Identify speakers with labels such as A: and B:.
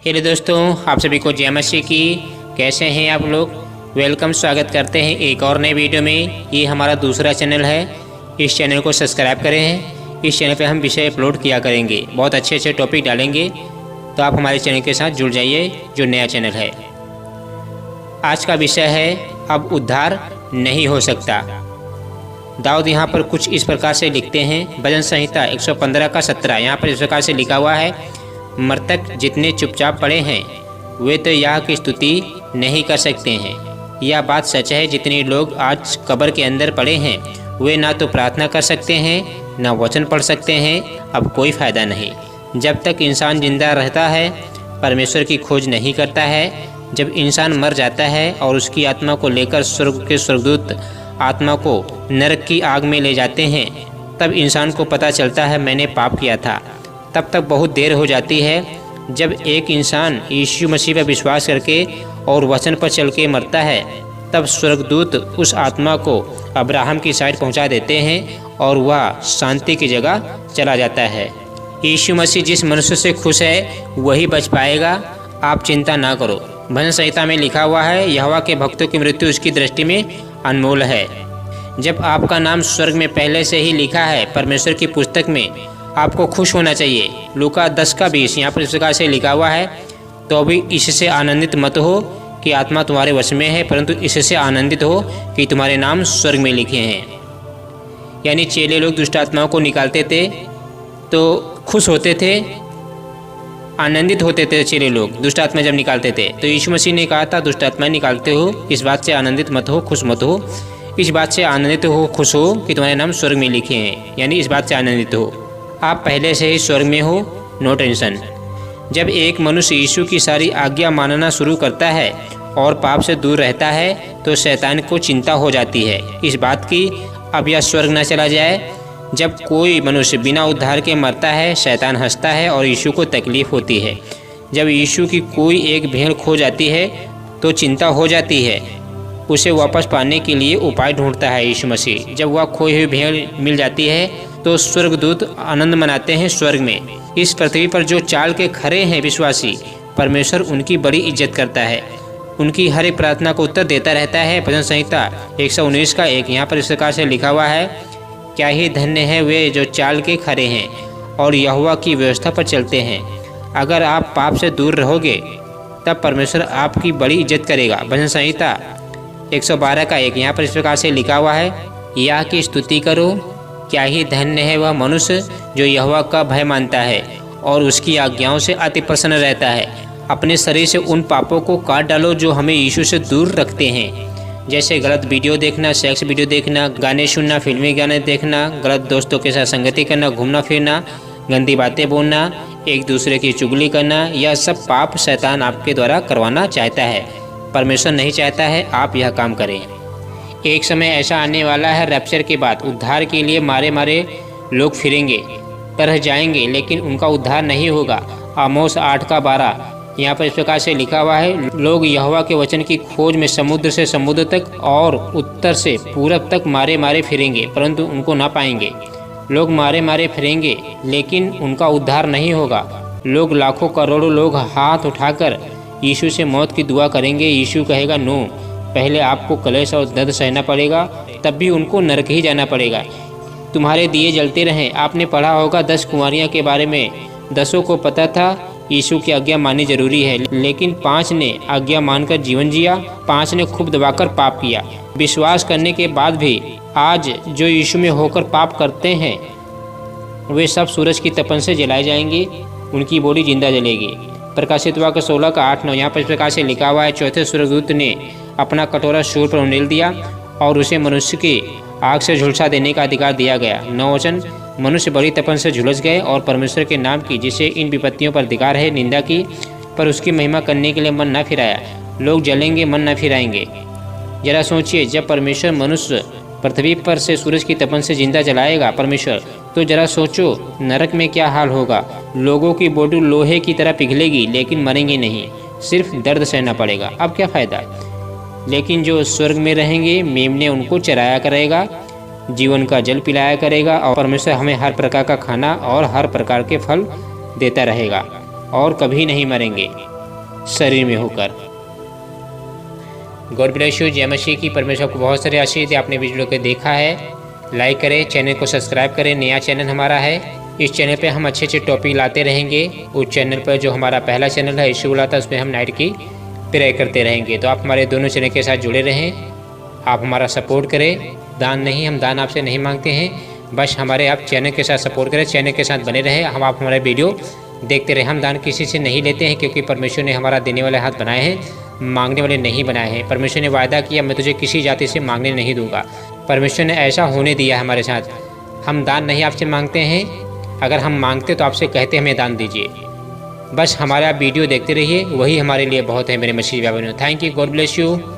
A: Hello दोस्तों, आप सभी को जय मसीह की। कैसे हैं आप लोग? वेलकम, स्वागत करते हैं एक और नए वीडियो में। ये हमारा दूसरा चैनल है। इस चैनल को सब्सक्राइब करें। इस चैनल पे हम विषय अपलोड किया करेंगे, बहुत अच्छे अच्छे टॉपिक डालेंगे, तो आप हमारे चैनल के साथ जुड़ जाइए जो नया चैनल है। आज का विषय है अब उद्धार नहीं हो सकता। दाऊद यहाँ पर कुछ इस प्रकार से लिखते हैं, भजन संहिता 115 का 17। यहाँ पर इस प्रकार से लिखा हुआ है, मृतक जितने चुपचाप पड़े हैं वे तो यह की स्तुति नहीं कर सकते हैं। यह बात सच है, जितने लोग आज कब्र के अंदर पड़े हैं वे ना तो प्रार्थना कर सकते हैं ना वचन पढ़ सकते हैं। अब कोई फ़ायदा नहीं। जब तक इंसान जिंदा रहता है परमेश्वर की खोज नहीं करता है। जब इंसान मर जाता है और उसकी आत्मा को लेकर स्वर्ग के स्वर्गदूत आत्मा को नरक की आग में ले जाते हैं, तब इंसान को पता चलता है मैंने पाप किया था। तब तक बहुत देर हो जाती है। जब एक इंसान यीशु मसीह पर विश्वास करके और वचन पर चल के मरता है, तब स्वर्गदूत उस आत्मा को अब्राहम की साइड पहुंचा देते हैं और वह शांति की जगह चला जाता है। यीशु मसीह जिस मनुष्य से खुश है वही बच पाएगा, आप चिंता ना करो। भजन संहिता में लिखा हुआ है, यहोवा के भक्तों की मृत्यु उसकी दृष्टि में अनमोल है। जब आपका नाम स्वर्ग में पहले से ही लिखा है परमेश्वर की पुस्तक में, आपको खुश होना चाहिए। लूका 10 का 20 यहाँ पर इस प्रकार से लिखा हुआ है, तो भी इससे आनंदित मत हो कि आत्मा तुम्हारे वश में है, परंतु इससे आनंदित हो कि तुम्हारे नाम स्वर्ग में लिखे हैं। यानी चेले लोग दुष्ट आत्माओं को निकालते थे तो खुश होते थे, आनंदित होते थे। चेले लोग दुष्ट आत्मा जब निकालते थे तो यीशु मसीह ने कहा था, दुष्ट आत्मा निकालते हो इस बात से आनंदित मत हो, खुश मत हो। इस बात से आनंदित हो, खुश हो कि तुम्हारे नाम स्वर्ग में लिखे हैं। यानी इस बात से आनंदित हो, आप पहले से ही स्वर्ग में हो, नो टेंशन। जब एक मनुष्य यीशु की सारी आज्ञा मानना शुरू करता है और पाप से दूर रहता है तो शैतान को चिंता हो जाती है इस बात की अब यह स्वर्ग न चला जाए। जब कोई मनुष्य बिना उद्धार के मरता है, शैतान हंसता है और यीशु को तकलीफ होती है। जब यीशु की कोई एक भेड़ खो जाती है तो चिंता हो जाती है, उसे वापस पाने के लिए उपाय ढूंढता है यीशु मसीह। जब वह खोई हुई भेड़ मिल जाती है तो स्वर्गदूत आनंद मनाते हैं स्वर्ग में। इस पृथ्वी पर जो चाल के खरे हैं विश्वासी, परमेश्वर उनकी बड़ी इज्जत करता है, उनकी हर एक प्रार्थना को उत्तर देता रहता है। भजन संहिता 119 का 1 यहाँ पर इस प्रकार से लिखा हुआ है, क्या ही धन्य है वे जो चाल के खरे हैं और यहोवा की व्यवस्था पर चलते हैं। अगर आप पाप से दूर रहोगे तब परमेश्वर आपकी बड़ी इज्जत करेगा। भजन संहिता 112 का 1 यहाँ पर इस प्रकार से लिखा हुआ है, यह की स्तुति करो, क्या ही धन्य है वह मनुष्य जो यहोवा का भय मानता है और उसकी आज्ञाओं से अति प्रसन्न रहता है। अपने शरीर से उन पापों को काट डालो जो हमें यीशु से दूर रखते हैं, जैसे गलत वीडियो देखना, सेक्स वीडियो देखना, गाने सुनना, फिल्मी गाने देखना, गलत दोस्तों के साथ संगति करना, घूमना फिरना, गंदी बातें बोलना, एक दूसरे की चुगली करना। यह सब पाप शैतान आपके द्वारा करवाना चाहता है। परमेश्वर नहीं चाहता है आप यह काम करें। एक समय ऐसा आने वाला है, रैप्चर के बाद उद्धार के लिए मारे मारे लोग फिरेंगे, तरह जाएंगे, लेकिन उनका उद्धार नहीं होगा। आमोस 8 का 12 यहाँ पर इस प्रकार से लिखा हुआ है, लोग यहोवा के वचन की खोज में समुद्र से समुद्र तक और उत्तर से पूरब तक मारे मारे फिरेंगे, परंतु उनको ना पाएंगे। लोग मारे मारे फिरेंगे लेकिन उनका उद्धार नहीं होगा। लोग लाखों करोड़ों लोग हाथ उठाकर यीशु से मौत की दुआ करेंगे। यीशु कहेगा नो, पहले आपको कलेश और दर्द सहना पड़ेगा, तब भी उनको नरक ही जाना पड़ेगा। तुम्हारे दिए जलते रहें। आपने पढ़ा होगा 10 कुंवारियाँ के बारे में। 10 को पता था यीशु की आज्ञा माननी जरूरी है, लेकिन 5 ने आज्ञा मानकर जीवन जिया, 5 ने खूब दबाकर पाप किया। विश्वास करने के बाद भी आज जो यीशु में होकर पाप करते हैं वे सब सूरज की तपन से जलाए जाएंगे, उनकी बॉडी जिंदा जलेगी। प्रकाशित वाक्य 16 का 8-9 यहाँ पर इस प्रकार से लिखा हुआ है, चौथे स्वर्गदूत ने अपना कटोरा सूर पर उंडेल दिया और उसे मनुष्य की आग से झुलसा देने का अधिकार दिया गया। 9 वचन, मनुष्य बड़ी तपन से झुलस गए और परमेश्वर के नाम की, जिसे इन विपत्तियों पर अधिकार है, निंदा की, पर उसकी महिमा करने के लिए मन न फिराया। लोग जलेंगे, मन न फिराएंगे। जरा सोचिए, जब परमेश्वर मनुष्य पृथ्वी पर से सूरज की तपन से जिंदा जलाएगा परमेश्वर, तो जरा सोचो नरक में क्या हाल होगा। लोगों की बॉडी लोहे की तरह पिघलेगी लेकिन मरेंगे नहीं, सिर्फ दर्द सहना पड़ेगा। अब क्या फ़ायदा। लेकिन जो स्वर्ग में रहेंगे, मेमने उनको चराया करेगा, जीवन का जल पिलाया करेगा और परमेश्वर हमें हर प्रकार का खाना और हर प्रकार के फल देता रहेगा और कभी नहीं मरेंगे। शरीर में होकर। God bless you. जय मसीह की। परमेश्वर को बहुत सारे आशीष दे। आपने वीडियो को देखा है, लाइक करें, चैनल को सब्सक्राइब करें। नया चैनल हमारा है, इस चैनल पे हम अच्छे अच्छे टॉपिक लाते रहेंगे। उस चैनल पर जो हमारा पहला चैनल है इशू लाता है, उसमें हम नाइट की प्रेयर करते रहेंगे। तो आप हमारे दोनों चैनल के साथ जुड़े रहें, आप हमारा सपोर्ट करें। दान नहीं, हम दान आपसे नहीं मांगते हैं, बस हमारे आप चैनल के साथ सपोर्ट करें, चैनल के साथ बने रहें। हम आप हमारे वीडियो देखते रहें। हम दान किसी से नहीं लेते हैं, क्योंकि परमेश्वर ने हमारा देने वाले हाथ बनाए हैं, मांगने वाले नहीं बनाए हैं। परमेश्वर ने वायदा किया, मैं तुझे किसी जाति से मांगने नहीं दूंगा। परमेश्वर ने ऐसा होने दिया हमारे साथ। हम दान नहीं आपसे मांगते हैं, अगर हम मांगते तो आपसे कहते हमें दान दीजिए। बस हमारे आप वीडियो देखते रहिए, वही हमारे लिए बहुत है मेरे मसीह भाई बहनों। Thank you. God bless you.